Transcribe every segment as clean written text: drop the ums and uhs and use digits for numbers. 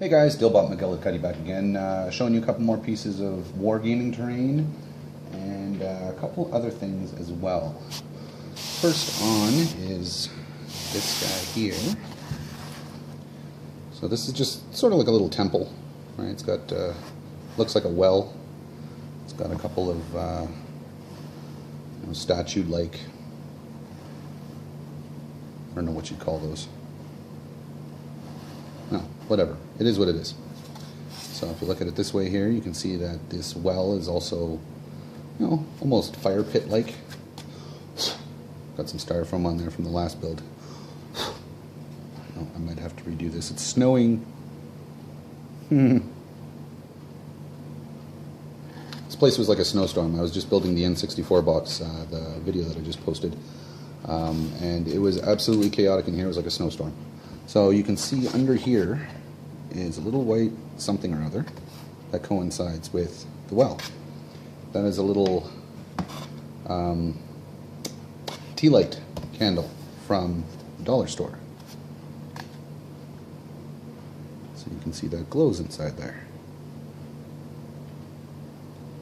Hey guys, dilbot macguillacutty back again, showing you a couple more pieces of wargaming terrain and a couple other things as well. First on is this guy here. So this is just sort of like a little temple, right? It's got looks like a well. It's got a couple of statue-like, I don't know what you'd call those. No, whatever. It is what it is. So if you look at it this way here, you can see that this well is also, almost fire pit-like. Got some styrofoam on there from the last build. Oh, I might have to redo this. It's snowing. This place was like a snowstorm. I was just building the N64 box, the video that I just posted. And it was absolutely chaotic in here. It was like a snowstorm. So you can see under here is a little white something or other that coincides with the well. That is a little tea light candle from the dollar store. So you can see that glows inside there.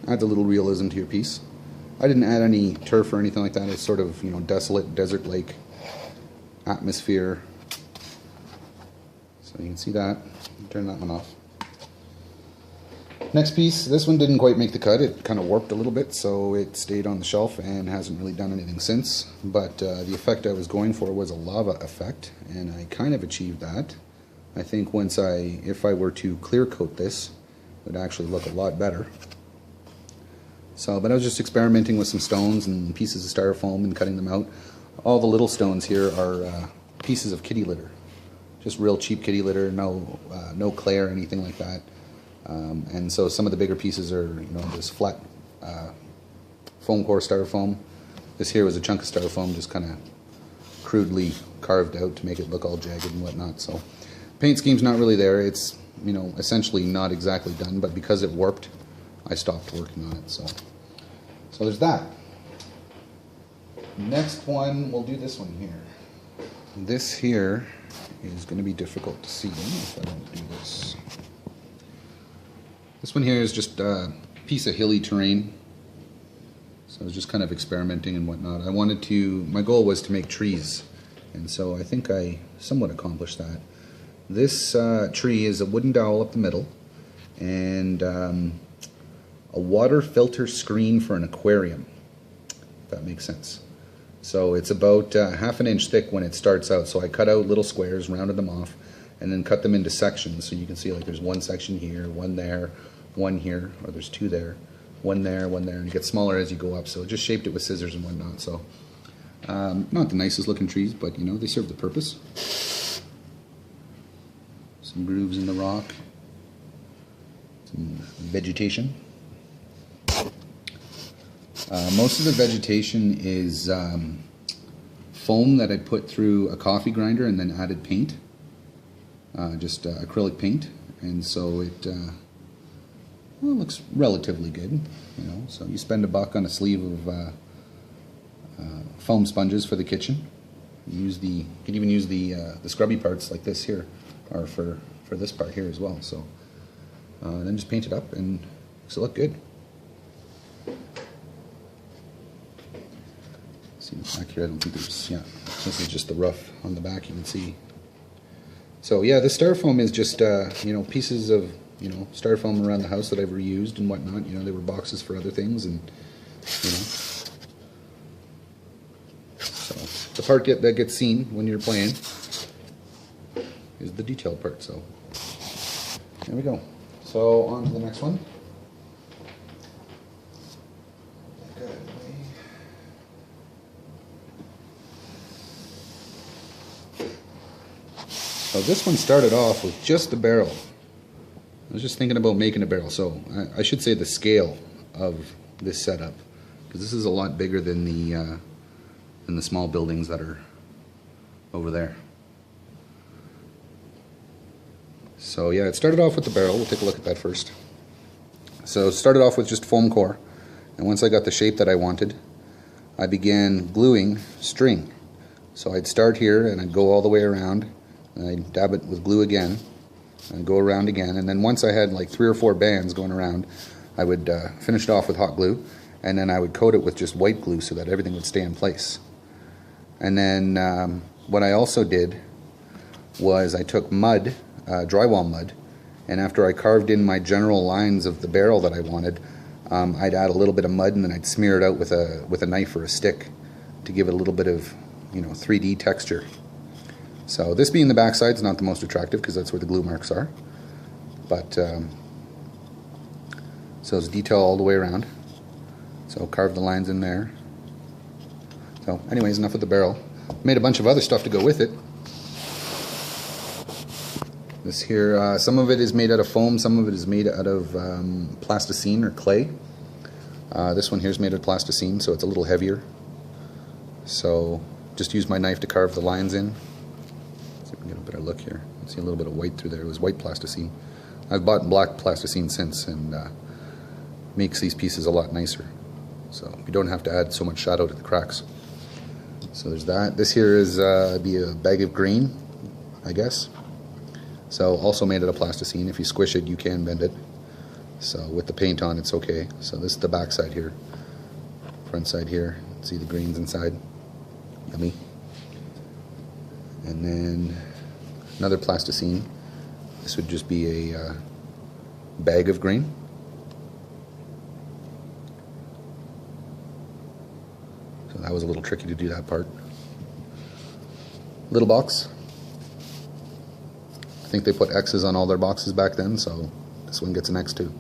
Adds a little realism to your piece. I didn't add any turf or anything like that. It's sort of, desolate, desert-like atmosphere. So you can see that. Turn that one off. Next piece, this one didn't quite make the cut. It kind of warped a little bit, so it stayed on the shelf and hasn't really done anything since. But the effect I was going for was a lava effect, and I kind of achieved that. I think if I were to clear coat this, it would actually look a lot better. So, but I was just experimenting with some stones and pieces of styrofoam and cutting them out. All the little stones here are pieces of kitty litter. Just real cheap kitty litter, no clay or anything like that. And so some of the bigger pieces are, this flat foam core styrofoam. This here was a chunk of styrofoam, just kind of crudely carved out to make it look all jagged and whatnot. So paint scheme's not really there. It's, essentially not exactly done, but because it warped, I stopped working on it. So there's that. Next one, we'll do this one here. This here is going to be difficult to see if I don't do this. This one here is just a piece of hilly terrain. So I was just kind of experimenting and whatnot. My goal was to make trees, and so I think I somewhat accomplished that. This tree is a wooden dowel up the middle, and a water filter screen for an aquarium, if that makes sense. So it's about half an inch thick when it starts out. So I cut out little squares, rounded them off, and then cut them into sections. So you can see like there's one section here, one there, one here, or there's two there, one there, and it gets smaller as you go up. So I just shaped it with scissors and whatnot. So not the nicest looking trees, but they serve the purpose. Some grooves in the rock, some vegetation. Most of the vegetation is foam that I put through a coffee grinder and then added paint, just acrylic paint, and so it looks relatively good. So you spend $1 on a sleeve of foam sponges for the kitchen. You can even use the scrubby parts like this here, or for this part here as well. So then just paint it up and it look good. See back here, I don't think there's, this is just the rough on the back, you can see. So yeah, the styrofoam is just, pieces of, styrofoam around the house that I've reused and whatnot. They were boxes for other things, and, So the part that gets seen when you're playing is the detailed part, so there we go. So on to the next one. So this one started off with just a barrel. I was just thinking about making a barrel. So I should say the scale of this setup, because this is a lot bigger than the small buildings that are over there. So yeah, it started off with the barrel. We'll take a look at that first. So it started off with just foam core, and once I got the shape that I wanted, I began gluing string. So I'd start here and I'd go all the way around, and I'd dab it with glue again, and go around again. And then once I had like 3 or 4 bands going around, I would finish it off with hot glue, and then I would coat it with just white glue so that everything would stay in place. And then what I also did was I took mud, drywall mud, and after I carved in my general lines of the barrel that I wanted, I'd add a little bit of mud and then I'd smear it out with a knife or a stick to give it a little bit of, 3D texture. So this being the backside is not the most attractive because that's where the glue marks are. But so it's detail all the way around. So carve the lines in there. So anyways, enough with the barrel. Made a bunch of other stuff to go with it. This here, some of it is made out of foam, some of it is made out of plasticine or clay. This one here is made out of plasticine, so it's a little heavier. So just use my knife to carve the lines in. See if we can get a better look here. You see a little bit of white through there. It was white plasticine. I've bought black plasticine since, and makes these pieces a lot nicer. So you don't have to add so much shadow to the cracks. So there's that. This here is be a bag of green, I guess. So also made out of plasticine. If you squish it, you can bend it. So with the paint on, it's okay. So this is the back side here. Front side here. See the greens inside. Yummy. And then another plasticine. This would just be a bag of green. So that was a little tricky to do that part. Little box. I think they put X's on all their boxes back then, so this one gets an X too.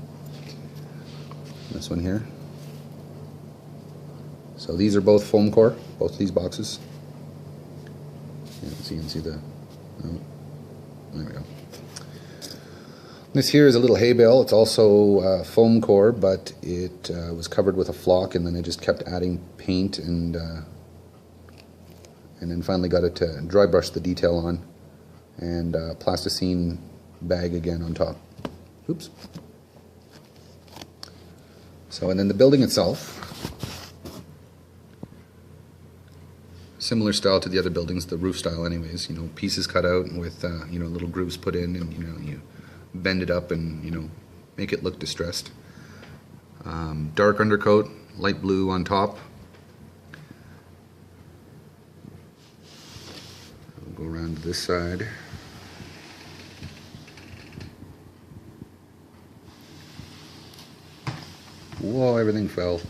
This one here. So these are both foam core, both of these boxes. Yeah, so you can see the, oh, there we go. This here is a little hay bale. It's also foam core, but it was covered with a flock, and then I just kept adding paint and then finally got it to dry brush the detail on. And plasticine bag again on top. Oops. So, and then the building itself, similar style to the other buildings, the roof style anyways, pieces cut out with, little grooves put in, and, you bend it up and, make it look distressed. Dark undercoat, light blue on top. We'll go around to this side. Whoa, everything fell.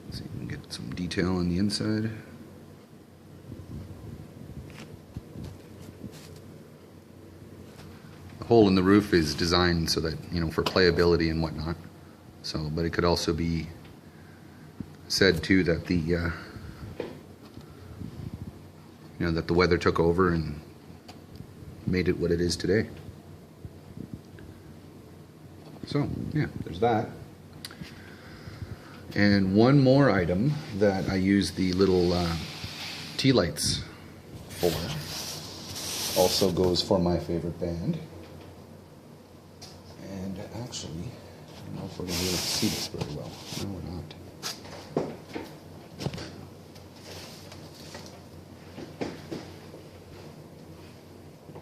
Let's see if we can get some detail on the inside. The hole in the roof is designed so that, for playability and whatnot. So, but it could also be said too that the, that the weather took over and made it what it is today. So, yeah, there's that. And one more item that I use the little tea lights for also goes for my favorite band. And actually, I don't know if we're going to be able to see this very well. No, we're not.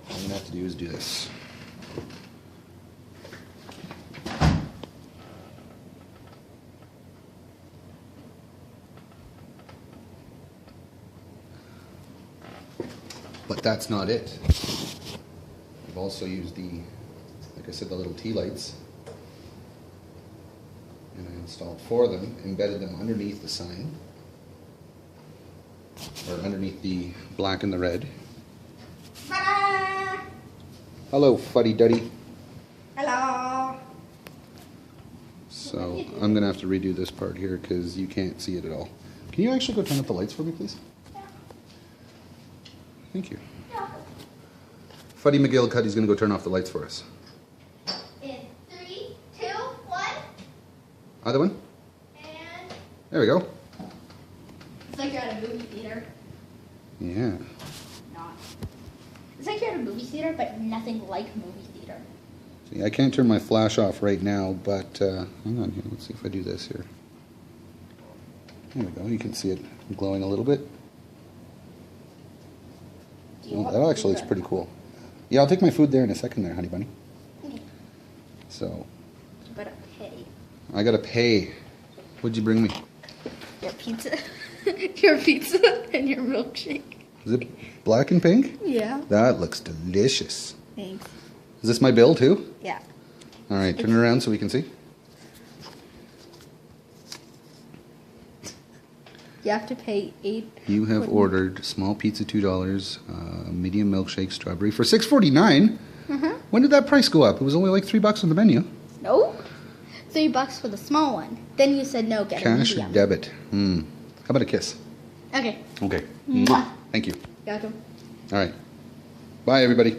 All I'm going to have to do is do this. But that's not it. I've also used like I said, the little tea lights. And I installed 4 of them, embedded them underneath the sign. Or underneath the black and the red. Ta-da! Hello, fuddy-duddy. Hello. So I'm going to have to redo this part here because you can't see it at all. Can you actually go turn up the lights for me, please? Thank you. Fuddy McGillicuddy's going to go turn off the lights for us. In 3, 2, 1. Other one? And There we go. it's like you're at a movie theater. Yeah. Not. It's like you're at a movie theater, but nothing like movie theater. See, I can't turn my flash off right now, but hang on here. Let's see if I do this here. There we go. You can see it glowing a little bit. Do you Well, want that to actually do looks that? pretty cool. Yeah, I'll take my food there in a second there, honey bunny. Okay. So, You better pay. I gotta pay. What'd you bring me? Your pizza. Your pizza and your milkshake. Is it black and pink? Yeah. That looks delicious. Thanks. Is this my bill too? Yeah. All right, turn it around so we can see. You have to pay 8. You have ordered small pizza $2, medium milkshake strawberry for $6.49. When did that price go up? It was only like $3 on the menu. No. $3 for the small one. Then you said no, get a Cash or medium. debit? How about a kiss? Okay. Okay. Mwah. Thank you. Got him. All right. Bye, everybody.